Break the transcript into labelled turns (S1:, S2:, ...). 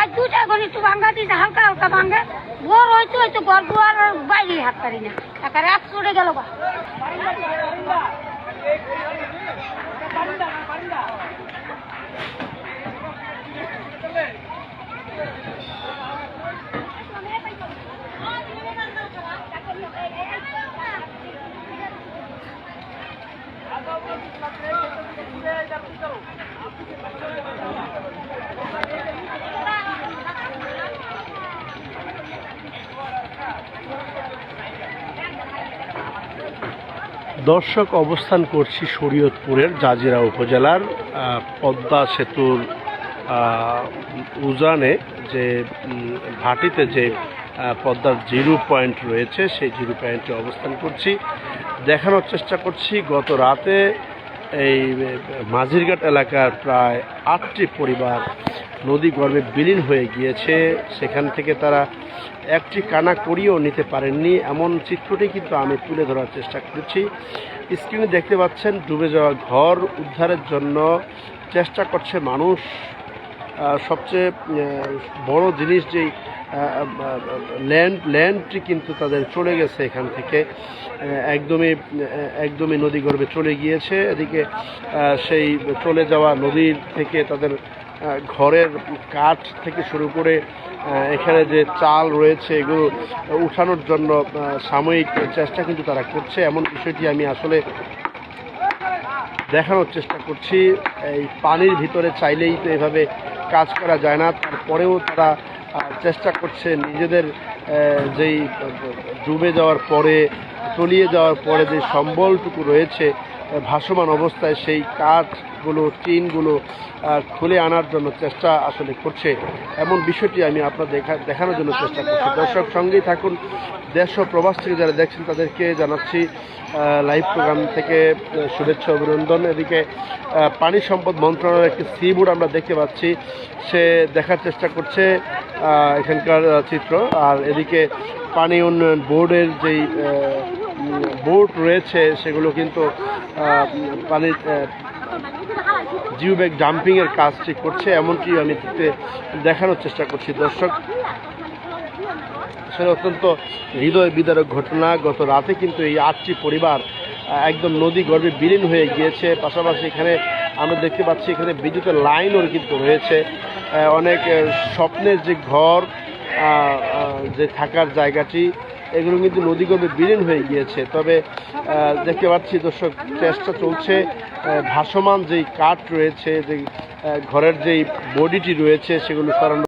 S1: আজ 2-4 ঘন্টা একটু ভাঙ্গা দিয়েছে, হালকা হালকা ভাঙ্গা। ভোর হয়তো হয়তো ঘর দুয়ার বাইরে হাত পারি না, একটা রাত চড়ে গেল।
S2: দর্শক, অবস্থান করছি শরীয়তপুরের জাজিরা উপজেলার পদ্মা সেতুর উজানে যে ভাটিতে যে পদ্মার জিরো পয়েন্ট রয়েছে, সেই জিরো পয়েন্টে অবস্থান করছি। দেখানোর চেষ্টা করছি গত রাতে এই মাঝিরঘাট এলাকার প্রায় 8টি পরিবার নদী গর্ভে বিলীন হয়ে গিয়েছে। সেখান থেকে তারা একটি কানা করিয়েও নিতে পারেননি, এমন চিত্রটি কিন্তু আমি তুলে ধরার চেষ্টা করছি। স্ক্রিনে দেখতে পাচ্ছেন ডুবে যাওয়া ঘর উদ্ধারের জন্য চেষ্টা করছে মানুষ। সবচেয়ে বড় জিনিস যেই ল্যান্ডটি কিন্তু তাদের চলে গেছে এখান থেকে, একদমই নদী গর্ভে চলে গিয়েছে। এদিকে সেই চলে যাওয়া নদীর থেকে তাদের ঘরের কাঠ থেকে শুরু করে এখানে যে চাল রয়েছে এগুলো উঠানোর জন্য সাময়িক চেষ্টা কিন্তু তারা করছে। এমন বিষয়টি আমি আসলে দেখানোর চেষ্টা করছি। এই পানির ভিতরে চাইলেই তো এভাবে কাজ করা যায় না, তারপরেও তারা চেষ্টা করছে নিজেদের যেই ডুবে যাওয়ার পরে, তলিয়ে যাওয়ার পরে যে সম্বলটুকু রয়েছে ভাসমান অবস্থায়, সেই কাঠগুলো, টিনগুলো খুলে আনার জন্য চেষ্টা আসলে করছে। এমন বিষয়টি আমি আপনার দেখানোর জন্য চেষ্টা করছি। দর্শক, সঙ্গেই থাকুন। দেশ ও প্রবাস থেকে যারা দেখছেন তাদেরকে জানাচ্ছি লাইভ প্রোগ্রাম থেকে শুভেচ্ছা, অভিনন্দন। এদিকে পানি সম্পদ মন্ত্রণালয়ের একটি সি বোর্ড আমরা দেখতে পাচ্ছি, সে দেখার চেষ্টা করছে এখানকার চিত্র। আর এদিকে পানি উন্নয়ন বোর্ডের যেই বোট রয়েছে সেগুলো কিন্তু পানির জিও ব্যাগ ডাম্পিংয়ের কাজটি করছে, এমনটি আমি দেখানোর চেষ্টা করছি। দর্শক, আসলে অত্যন্ত হৃদয় বিদারক ঘটনা। গত রাতে কিন্তু এই 8টি পরিবার একদম নদী গর্ভে বিলীন হয়ে গিয়েছে। পাশাপাশি এখানে আমরা দেখতে পাচ্ছি এখানে বিদ্যুতের লাইনও কিন্তু রয়েছে। অনেক স্বপ্নের যে ঘর, যে থাকার জায়গাটি, এগুলো কিন্তু নদীগর্ভে বিলীন হয়ে গিয়েছে। তবে দেখতে পাচ্ছি দর্শক, চেষ্টা চলছে ভাসমান যেই কাঠ রয়েছে, যেই ঘরের যেই বডিটি রয়েছে সেগুলো সরানো।